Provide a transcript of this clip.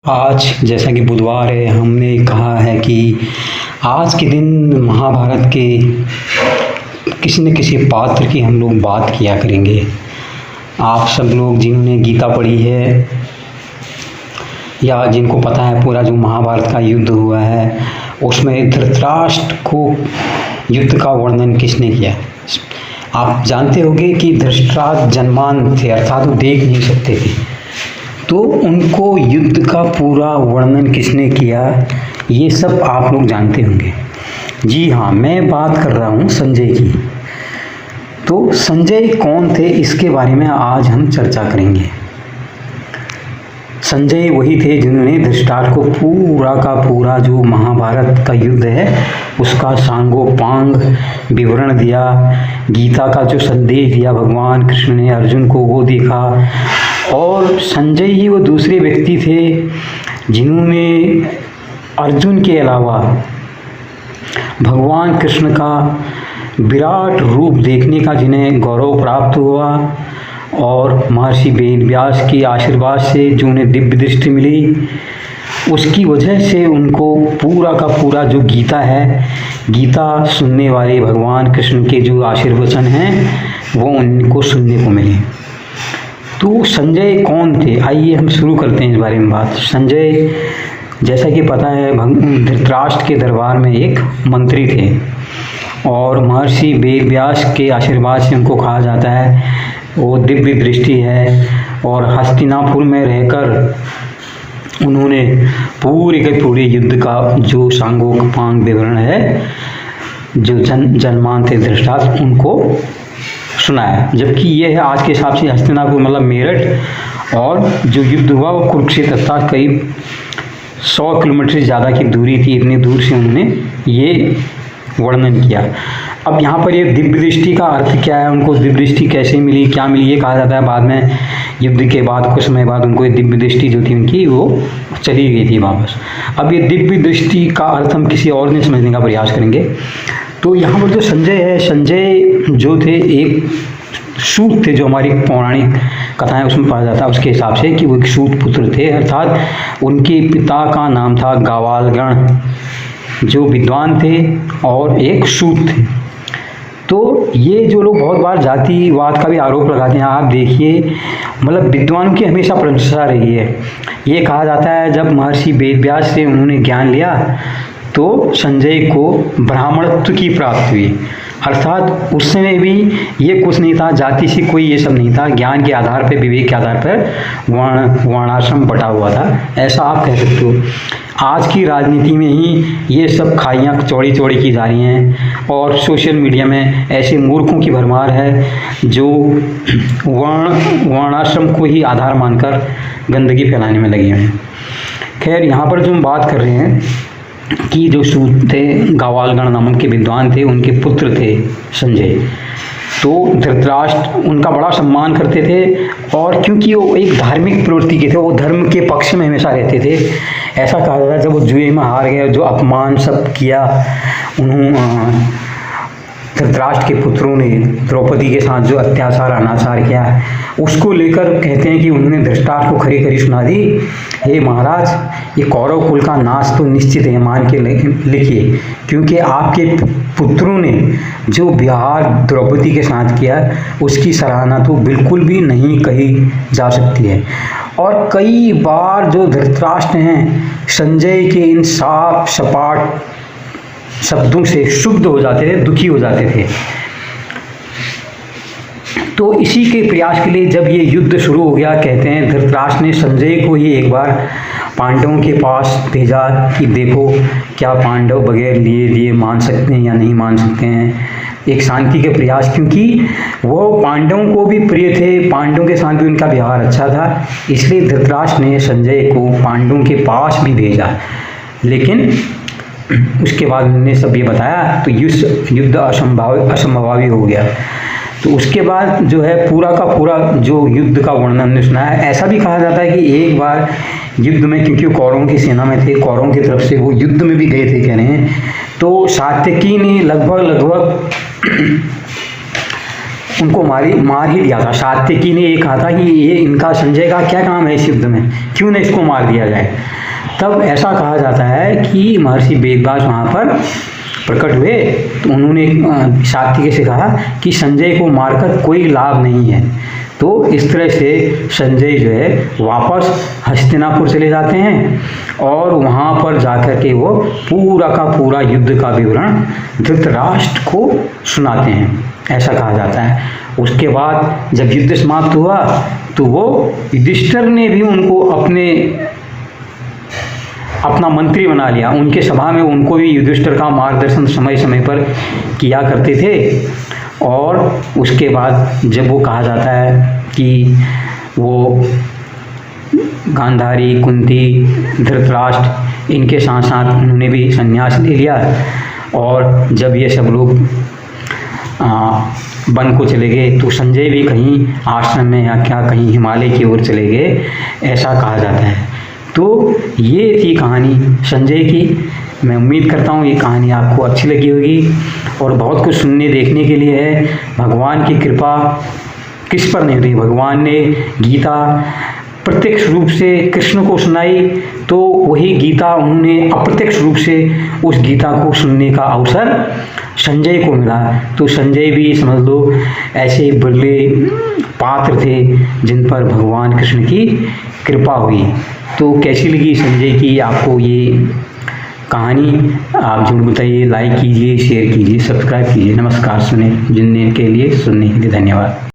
आज जैसा कि बुधवार है, हमने कहा है कि आज के दिन महाभारत के किसी न किसी पात्र की हम लोग बात किया करेंगे। आप सब लोग जिन्होंने गीता पढ़ी है या जिनको पता है पूरा जो महाभारत का युद्ध हुआ है, उसमें धृतराष्ट्र को युद्ध का वर्णन किसने किया? आप जानते होंगे कि धृतराष्ट्र जन्मान थे, अर्थात वो देख नहीं सकते थे, तो उनको युद्ध का पूरा वर्णन किसने किया, ये सब आप लोग जानते होंगे। जी हाँ, मैं बात कर रहा हूँ संजय की। तो संजय कौन थे, इसके बारे में आज हम चर्चा करेंगे। संजय वही थे जिन्होंने धृतराष्ट्र को पूरा का पूरा जो महाभारत का युद्ध है उसका सांगोपांग विवरण दिया, गीता का जो संदेश दिया भगवान कृष्ण ने अर्जुन को वो देखा। और संजय ही वो दूसरे व्यक्ति थे जिन्होंने अर्जुन के अलावा भगवान कृष्ण का विराट रूप देखने का जिन्हें गौरव प्राप्त हुआ, और महर्षि वेद व्यास के आशीर्वाद से जो उन्हें दिव्य दृष्टि मिली, उसकी वजह से उनको पूरा का पूरा जो गीता है, गीता सुनने वाले भगवान कृष्ण के जो आशीर्वचन हैं वो उनको सुनने को मिले। तो संजय कौन थे, आइए हम शुरू करते हैं इस बारे में बात। संजय जैसा कि पता है धृतराष्ट्र के दरबार में एक मंत्री थे, और महर्षि वेद व्यास के आशीर्वाद से उनको कहा जाता है वो दिव्य दृष्टि है, और हस्तिनापुर में रहकर उन्होंने पूरे के पूरे युद्ध का जो सांगोपांग विवरण है जो जन्मान थे धृतराष्ट्र उनको सुनाया। जबकि ये है आज के हिसाब से हस्तिनापुर मतलब मेरठ, और जो युद्ध हुआ वो कुरुक्षेत्र था, करीब 100 किलोमीटर से ज़्यादा की दूरी थी। इतनी दूर से उन्होंने ये वर्णन किया। अब यहाँ पर ये दिव्य दृष्टि का अर्थ क्या है, उनको दिव्य दृष्टि कैसे मिली, क्या मिली, ये कहा जाता है बाद में युद्ध के बाद कुछ समय बाद उनको ये दिव्य दृष्टि जो थी उनकी वो चली गई थी वापस। अब ये दिव्य दृष्टि का अर्थ हम किसी और ने समझने का प्रयास करेंगे। तो यहाँ पर जो संजय है, संजय जो थे एक सूत थे, जो हमारी पौराणिक कथाएं उसमें पाया जाता है उसके हिसाब से कि वो एक सूत पुत्र थे, अर्थात उनके पिता का नाम था गावालगण, जो विद्वान थे और एक सूत थे। तो ये जो लोग बहुत बार जातिवाद का भी आरोप लगाते हैं, आप देखिए मतलब विद्वानों की हमेशा प्रशंसा रही है। ये कहा जाता है जब महर्षि वेद व्यास से उन्होंने ज्ञान लिया तो संजय को ब्राह्मणत्व की प्राप्ति हुई, अर्थात उस समय भी ये कुछ नहीं था, जाति से कोई ये सब नहीं था, ज्ञान के आधार पर, विवेक के आधार पर वर्णाश्रम बटा हुआ था, ऐसा आप कह सकते हो। आज की राजनीति में ही ये सब खाइयाँ चौड़ी चौड़ी की जा रही हैं, और सोशल मीडिया में ऐसे मूर्खों की भरमार है जो वर्णाश्रम को ही आधार मानकर गंदगी फैलाने में लगे हैं। खैर, यहाँ पर जो हम बात कर रहे हैं कि जो सूत थे, गावालगण नामक के विद्वान थे, उनके पुत्र थे संजय। तो धृतराष्ट्र उनका बड़ा सम्मान करते थे, और क्योंकि वो एक धार्मिक प्रवृत्ति के थे, वो धर्म के पक्ष में हमेशा रहते थे। ऐसा कहा जाता है जब वो जुए में हार गए, जो अपमान सब किया उन्होंने धृतराष्ट्र के पुत्रों ने द्रौपदी के साथ जो अत्याचार अनाचार किया, उसको लेकर कहते हैं कि उन्होंने धृतराष्ट्र को खरी खरी सुना दी, हे महाराज, ये कौरव कुल का नाश तो निश्चित है, मान के लिखिए, क्योंकि आपके पुत्रों ने जो व्यवहार द्रौपदी के साथ किया उसकी सराहना तो बिल्कुल भी नहीं कही जा सकती है। और कई बार जो धृतराष्ट्र हैं संजय के इन साफ सपाट शब्दों से शुद्ध हो जाते थे, दुखी हो जाते थे। तो इसी के प्रयास के लिए जब ये युद्ध शुरू हो गया, कहते हैं धृतराष्ट्र ने संजय को ही एक बार पांडवों के पास भेजा कि देखो क्या पांडव बगैर लिए दिए मान सकते हैं या नहीं मान सकते हैं, एक शांति के प्रयास, क्योंकि वो पांडवों को भी प्रिय थे, पांडवों के साथ भी उनका व्यवहार अच्छा था, इसलिए धृतराष्ट्र ने संजय को पांडवों के पास भी भेजा। लेकिन उसके बाद उन्होंने सब ये बताया तो युद्ध असंभवी हो गया। तो उसके बाद जो है पूरा का पूरा जो युद्ध का वर्णन हमने सुना है। ऐसा भी कहा जाता है कि एक बार युद्ध में, क्योंकि कौरवों की सेना में थे, कौरवों की तरफ से वो युद्ध में भी गए थे कह रहे हैं, तो सात्यकी ने लगभग उनको मार ही दिया था। सात्यकी ने ये कहा था कि ये इनका संजय का क्या काम है इस युद्ध में, क्यों न इसको मार दिया जाए। तब ऐसा कहा जाता है कि महर्षि वेदव्यास वहाँ पर प्रकट हुए, तो उन्होंने सात्यकी से कहा कि संजय को मारकर कोई लाभ नहीं है। तो इस तरह से संजय जो है वापस हस्तिनापुर चले जाते हैं और वहाँ पर जाकर के वो पूरा का पूरा युद्ध का विवरण धृतराष्ट्र को सुनाते हैं, ऐसा कहा जाता है। उसके बाद जब युद्ध समाप्त हुआ तो वो युधिष्ठिर ने भी उनको अपना मंत्री बना लिया। उनके सभा में उनको भी युधिष्ठिर का मार्गदर्शन समय समय पर किया करते थे। और उसके बाद जब वो कहा जाता है कि वो गांधारी, कुंती, धृतराष्ट्र इनके साथ साथ उन्होंने भी संन्यास ले लिया। और जब ये सब लोग वन को चले गए तो संजय भी कहीं आश्रम में या क्या कहीं हिमालय की ओर चले गए, ऐसा कहा जाता है। तो ये थी कहानी संजय की। मैं उम्मीद करता हूँ ये कहानी आपको अच्छी लगी होगी और बहुत कुछ सुनने देखने के लिए है। भगवान की कृपा किस पर नहीं रही, भगवान ने गीता प्रत्यक्ष रूप से कृष्ण को सुनाई, तो वही गीता उन्होंने अप्रत्यक्ष रूप से उस गीता को सुनने का अवसर संजय को मिला। तो संजय भी समझ लो ऐसे बिरले पात्र थे जिन पर भगवान कृष्ण की कृपा हुई। तो कैसी लगी संजय की आपको ये कहानी, आप जरूर बताइए, लाइक कीजिए, शेयर कीजिए, सब्सक्राइब कीजिए। नमस्कार। सुनने के लिए धन्यवाद।